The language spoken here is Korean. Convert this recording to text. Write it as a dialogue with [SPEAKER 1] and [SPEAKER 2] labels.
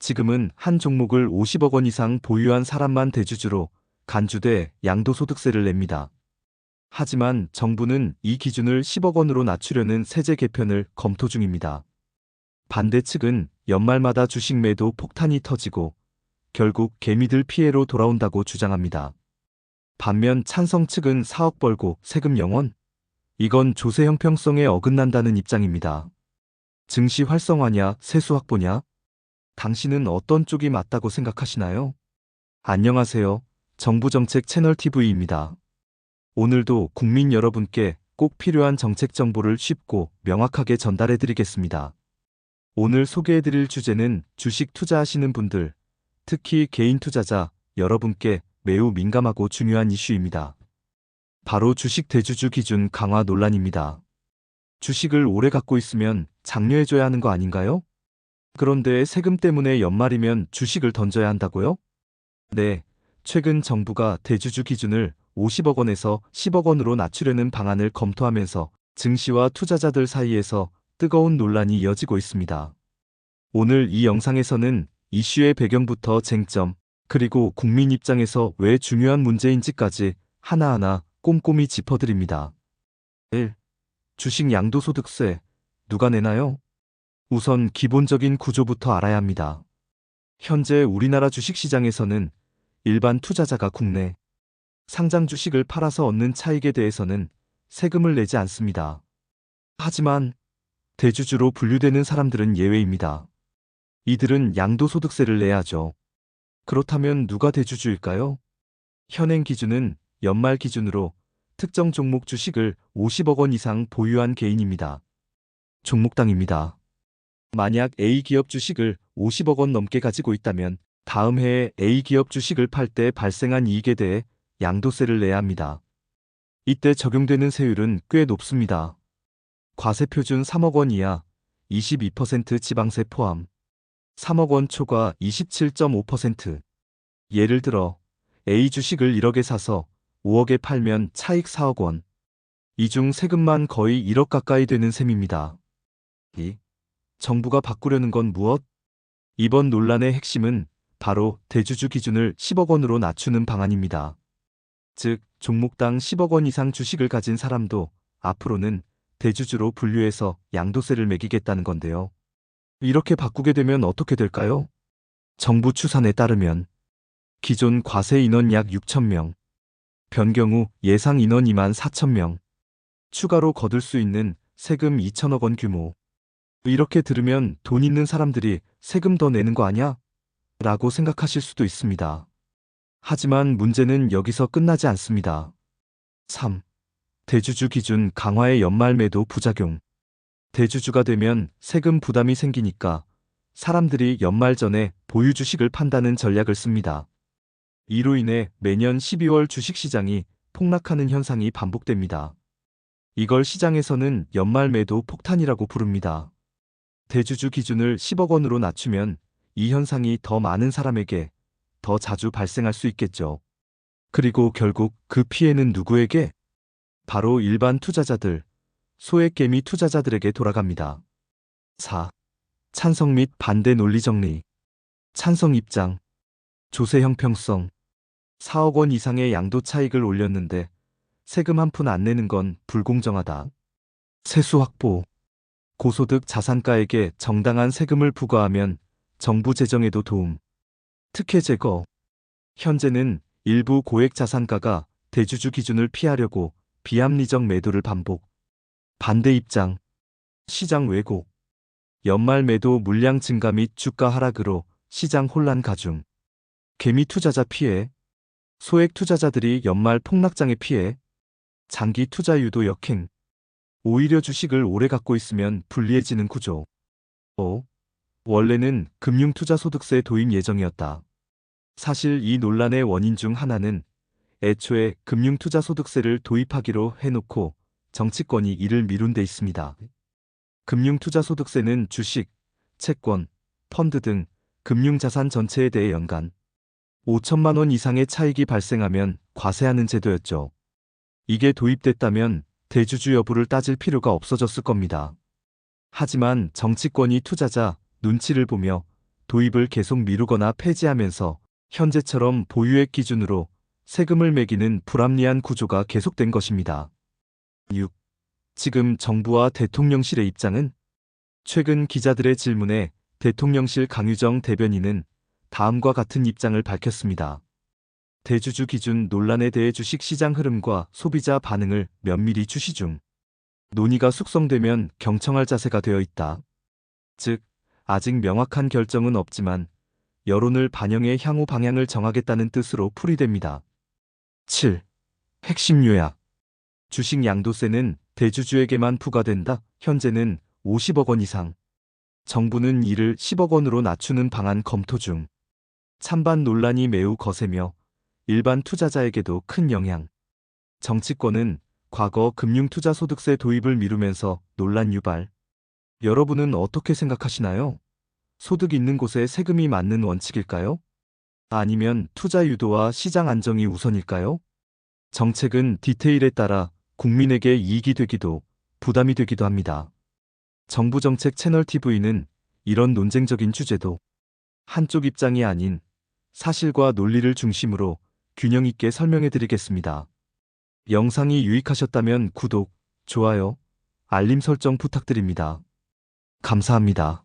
[SPEAKER 1] 지금은 한 종목을 50억 원 이상 보유한 사람만 대주주로 간주돼 양도소득세를 냅니다. 하지만 정부는 이 기준을 10억 원으로 낮추려는 세제 개편을 검토 중입니다. 반대 측은 연말마다 주식 매도 폭탄이 터지고 결국 개미들 피해로 돌아온다고 주장합니다. 반면 찬성 측은 4억 벌고 세금 0원? 이건 조세 형평성에 어긋난다는 입장입니다. 증시 활성화냐, 세수 확보냐? 당신은 어떤 쪽이 맞다고 생각하시나요? 안녕하세요. 정부정책 채널 TV입니다. 오늘도 국민 여러분께 꼭 필요한 정책 정보를 쉽고 명확하게 전달해 드리겠습니다. 오늘 소개해 드릴 주제는 주식 투자하시는 분들, 특히 개인 투자자 여러분께 매우 민감하고 중요한 이슈입니다. 바로 주식 대주주 기준 강화 논란입니다. 주식을 오래 갖고 있으면 장려해줘야 하는 거 아닌가요? 그런데 세금 때문에 연말이면 주식을 던져야 한다고요? 네, 최근 정부가 대주주 기준을 50억 원에서 10억 원으로 낮추려는 방안을 검토하면서 증시와 투자자들 사이에서 뜨거운 논란이 이어지고 있습니다. 오늘 이 영상에서는 이슈의 배경부터 쟁점, 그리고 국민 입장에서 왜 중요한 문제인지까지 하나하나 꼼꼼히 짚어드립니다. 1. 주식 양도소득세 누가 내나요? 우선 기본적인 구조부터 알아야 합니다. 현재 우리나라 주식시장에서는 일반 투자자가 국내 상장 주식을 팔아서 얻는 차익에 대해서는 세금을 내지 않습니다. 하지만 대주주로 분류되는 사람들은 예외입니다. 이들은 양도소득세를 내야 하죠. 그렇다면 누가 대주주일까요? 현행 기준은 연말 기준으로 특정 종목 주식을 50억 원 이상 보유한 개인입니다. 종목당입니다. 만약 A기업 주식을 50억 원 넘게 가지고 있다면 다음 해에 A기업 주식을 팔 때 발생한 이익에 대해 양도세를 내야 합니다. 이때 적용되는 세율은 꽤 높습니다. 과세표준 3억 원 이하 22% 지방세 포함, 3억 원 초과 27.5%. 예를 들어 A 주식을 1억에 사서 5억에 팔면 차익 4억 원. 이 중 세금만 거의 1억 가까이 되는 셈입니다. 2. 정부가 바꾸려는 건 무엇? 이번 논란의 핵심은 바로 대주주 기준을 10억 원으로 낮추는 방안입니다. 즉, 종목당 10억 원 이상 주식을 가진 사람도 앞으로는 대주주로 분류해서 양도세를 매기겠다는 건데요. 이렇게 바꾸게 되면 어떻게 될까요? 정부 추산에 따르면 기존 과세 인원 약 6,000명, 변경 후 예상 인원 2만 4,000명, 추가로 거둘 수 있는 세금 2천억 원 규모. 이렇게 들으면 돈 있는 사람들이 세금 더 내는 거 아냐? 라고 생각하실 수도 있습니다. 하지만 문제는 여기서 끝나지 않습니다. 3. 대주주 기준 강화의 연말 매도 부작용. 대주주가 되면 세금 부담이 생기니까 사람들이 연말 전에 보유 주식을 판다는 전략을 씁니다. 이로 인해 매년 12월 주식시장이 폭락하는 현상이 반복됩니다. 이걸 시장에서는 연말 매도 폭탄이라고 부릅니다. 대주주 기준을 10억 원으로 낮추면 이 현상이 더 많은 사람에게 더 자주 발생할 수 있겠죠. 그리고 결국 그 피해는 누구에게? 바로 일반 투자자들, 소액 개미 투자자들에게 돌아갑니다. 4. 찬성 및 반대 논리 정리. 찬성 입장. 조세 형평성. 4억 원 이상의 양도 차익을 올렸는데 세금 한 푼 안 내는 건 불공정하다. 세수 확보. 고소득 자산가에게 정당한 세금을 부과하면 정부 재정에도 도움. 특혜 제거. 현재는 일부 고액 자산가가 대주주 기준을 피하려고 비합리적 매도를 반복. 반대 입장. 시장 왜곡. 연말 매도 물량 증가 및 주가 하락으로 시장 혼란 가중. 개미 투자자 피해. 소액 투자자들이 연말 폭락장의 피해. 장기 투자 유도 역행. 오히려 주식을 오래 갖고 있으면 불리해지는 구조. 5. 원래는 금융투자소득세 도입 예정이었다. 사실 이 논란의 원인 중 하나는 애초에 금융투자소득세를 도입하기로 해놓고 정치권이 이를 미룬 데 있습니다. 금융투자소득세는 주식, 채권, 펀드 등 금융자산 전체에 대해 연간 5천만 원 이상의 차익이 발생하면 과세하는 제도였죠. 이게 도입됐다면 대주주 여부를 따질 필요가 없어졌을 겁니다. 하지만 정치권이 투자자 눈치를 보며 도입을 계속 미루거나 폐지하면서 현재처럼 보유액 기준으로 세금을 매기는 불합리한 구조가 계속된 것입니다. 6. 지금 정부와 대통령실의 입장은? 최근 기자들의 질문에 대통령실 강유정 대변인은 다음과 같은 입장을 밝혔습니다. 대주주 기준 논란에 대해 주식시장 흐름과 소비자 반응을 면밀히 주시 중. 논의가 숙성되면 경청할 자세가 되어 있다. 즉, 아직 명확한 결정은 없지만 여론을 반영해 향후 방향을 정하겠다는 뜻으로 풀이됩니다. 7. 핵심 요약. 주식 양도세는 대주주에게만 부과된다. 현재는 50억 원 이상. 정부는 이를 10억 원으로 낮추는 방안 검토 중. 찬반 논란이 매우 거세며 일반 투자자에게도 큰 영향. 정치권은 과거 금융투자소득세 도입을 미루면서 논란 유발. 여러분은 어떻게 생각하시나요? 소득 있는 곳에 세금이 맞는 원칙일까요? 아니면 투자 유도와 시장 안정이 우선일까요? 정책은 디테일에 따라 국민에게 이익이 되기도 부담이 되기도 합니다. 정부 정책 채널 TV는 이런 논쟁적인 주제도 한쪽 입장이 아닌 사실과 논리를 중심으로 균형 있게 설명해 드리겠습니다. 영상이 유익하셨다면 구독, 좋아요, 알림 설정 부탁드립니다. 감사합니다.